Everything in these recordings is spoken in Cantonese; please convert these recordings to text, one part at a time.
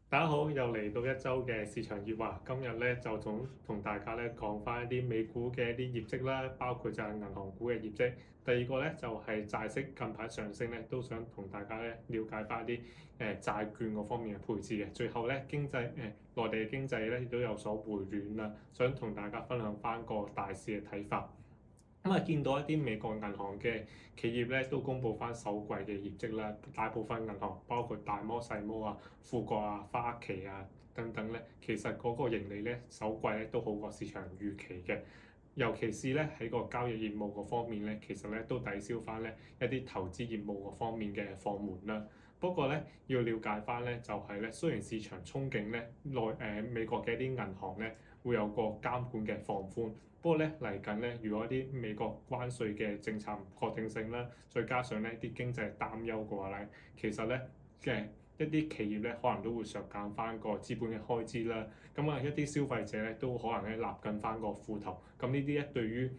大家好，又嚟到一周嘅市場熱話。今日咧就同大家咧講翻一啲美股嘅一啲業績啦，包括就係銀行股嘅業績。第二個咧就係債息近排上升咧，都想同大家咧了解翻啲債券嗰方面嘅配置嘅。最後咧內地嘅經濟咧亦都有所回暖啦，想同大家分享翻個大市嘅睇法。見到一啲美國銀行嘅企業咧，都公布翻首季嘅業績啦。大部分銀行包括大摩、細摩啊、富國啊、花旗啊等等咧，其實嗰個盈利咧首季咧都好過市場預期嘅。尤其是咧喺個交易業務嗰方面咧，其實咧都抵消翻咧一啲投資業務嗰方面嘅放緩啦。不過咧要了解翻咧，就係咧雖然市場憧憬咧美國嘅一啲銀行咧會有個監管嘅放寬。不過咧嚟緊咧，如果一啲美國關稅嘅政策唔確定性啦，再加上呢啲經濟擔憂嘅話咧，其實咧一啲企業咧可能都會削減翻個資本嘅開支啦。一啲消費者咧都可能咧納緊翻個褲頭。咁呢啲咧對於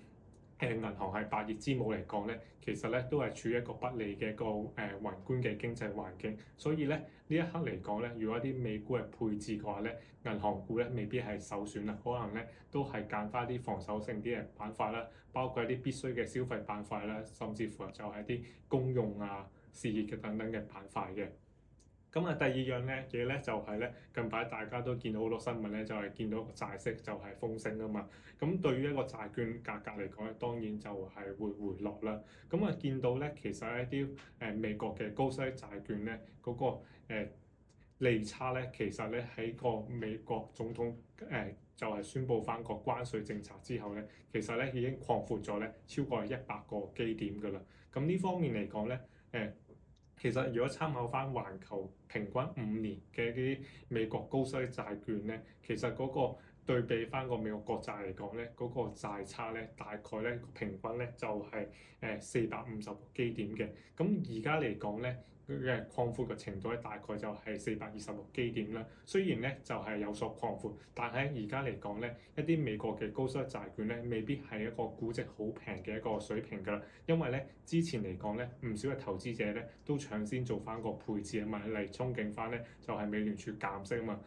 銀行係百業之母嚟講咧，其實咧都係處於一個不利嘅一個宏觀嘅經濟環境。所以咧呢一刻嚟講咧，如果一啲美股嘅配置嘅話咧，銀行股咧未必係首選啦，可能咧都係揀翻啲防守性啲嘅板塊啦，包括一啲必須嘅消費板塊啦，甚至乎就係啲公用啊、事業嘅等等嘅板塊嘅。第二樣嘢咧就係咧，近排大家都見到好多新聞咧，就係見到個債息就係瘋升啊嘛。咁對於一個債券價格嚟講咧，當然就係會回落啦。見到咧，其實一啲美國嘅高息債券咧，嗰個利差咧，其實咧喺個美國總統就係宣布翻個關稅政策之後咧，其實咧已經擴闊咗咧超過100個基點㗎啦。咁呢方面嚟講咧，其實如果參考翻環球平均5年嘅啲美國高息債券咧，其實嗰個對比翻個美國國債嚟講咧，嗰個債差咧大概咧平均咧就係450個基點嘅。咁而家嚟講咧，佢嘅擴闊嘅程度咧大概就係426基點啦。雖然咧就係有所擴闊，但係而家嚟講咧，一啲美國嘅高息債券咧未必係一個估值好平嘅一個水平㗎啦。因為咧之前嚟講咧，唔少嘅投資者咧都搶先做翻個配置啊嘛，嚟憧憬翻咧就係美聯儲減息啊嘛。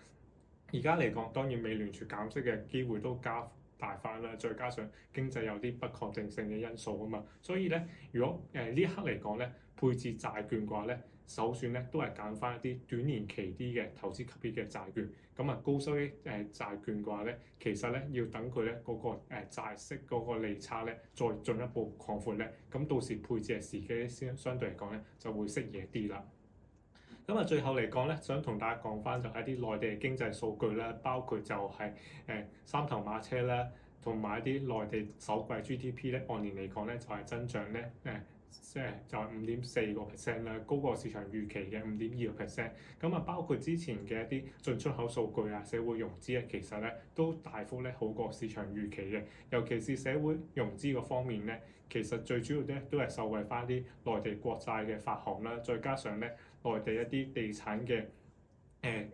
而家嚟講，當然美聯儲減息嘅機會都加大翻啦，再加上經濟有啲不確定性嘅因素啊嘛，所以咧，如果呢一刻嚟講咧，配置債券嘅話咧，首選咧都係揀翻一啲短年期啲嘅投資級別嘅債券。高收益債券嘅話咧，其實咧要等佢咧嗰個債息嗰個利差咧再進一步擴闊咧，咁到時配置嘅時機先相對嚟講咧就會適宜一啲啦。最後嚟講咧，想同大家講翻就係一啲內地嘅經濟數據啦，包括就係三頭馬車啦，同埋一啲內地首季 GDP 咧，按年嚟講咧就係增長咧就係5.4%啦，高過市場預期嘅5.2%。包括之前嘅一啲進出口數據啊、社會融資啊，其實咧都大幅咧好過市場預期嘅。尤其是社會融資嗰方面咧，其實最主要咧都係受惠翻啲內地國債嘅發行啦，再加上咧內地一啲地產嘅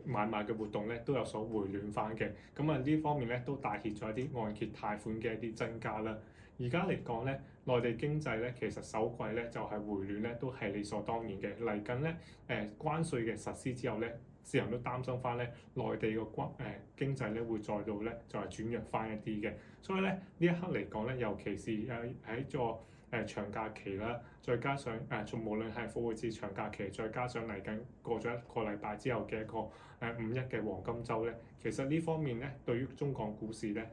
買賣嘅活動咧都有所回暖翻嘅。呢方面咧都帶挈咗一啲按揭貸款嘅一啲增加啦。而家嚟講咧，內地經濟咧其實首季咧就係回暖咧都係理所當然嘅。嚟緊咧關稅嘅實施之後咧，市場都擔心翻咧內地個經濟咧會再度咧就係轉弱翻一啲嘅。所以咧呢一刻嚟講咧，尤其是喺個長假期啦，再加上無論係復活節長假期，再加上嚟緊過咗一個禮拜之後嘅一個5·1嘅黃金週咧，其實呢方面咧對於中港股市咧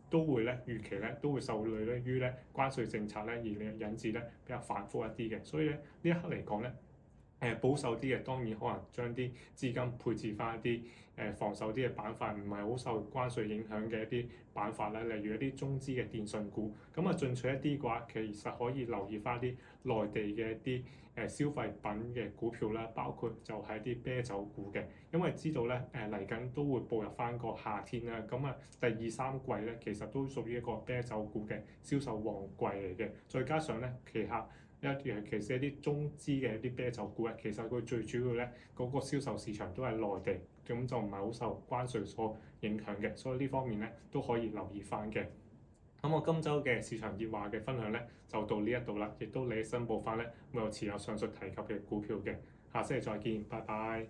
都會咧預期咧都會受累咧於咧關稅政策咧而引致咧比較反覆一啲嘅。所以咧呢一刻嚟講咧，保守啲嘅當然可能將啲資金配置翻一啲防守啲嘅板塊，唔係好受關稅影響嘅一啲板塊啦，例如一啲中資嘅電信股。進取一啲嘅話，其實可以留意翻啲內地嘅一啲消費品嘅股票啦，包括就係啲啤酒股嘅，因為知道咧嚟緊都會步入翻個夏天啦。第2、3季咧其實都屬於一個啤酒股嘅銷售旺季嚟嘅，再加上咧其實尤其是一啲中資嘅一啲啤酒股咧，其實佢最主要咧嗰個銷售市場都係內地，咁就唔係好受關稅所影響嘅，所以呢方面咧都可以留意翻嘅。我今週嘅市場熱話嘅分享咧就到呢一度啦，亦都你申報翻咧會有持有上述提及嘅股票嘅。下星期再見，拜拜。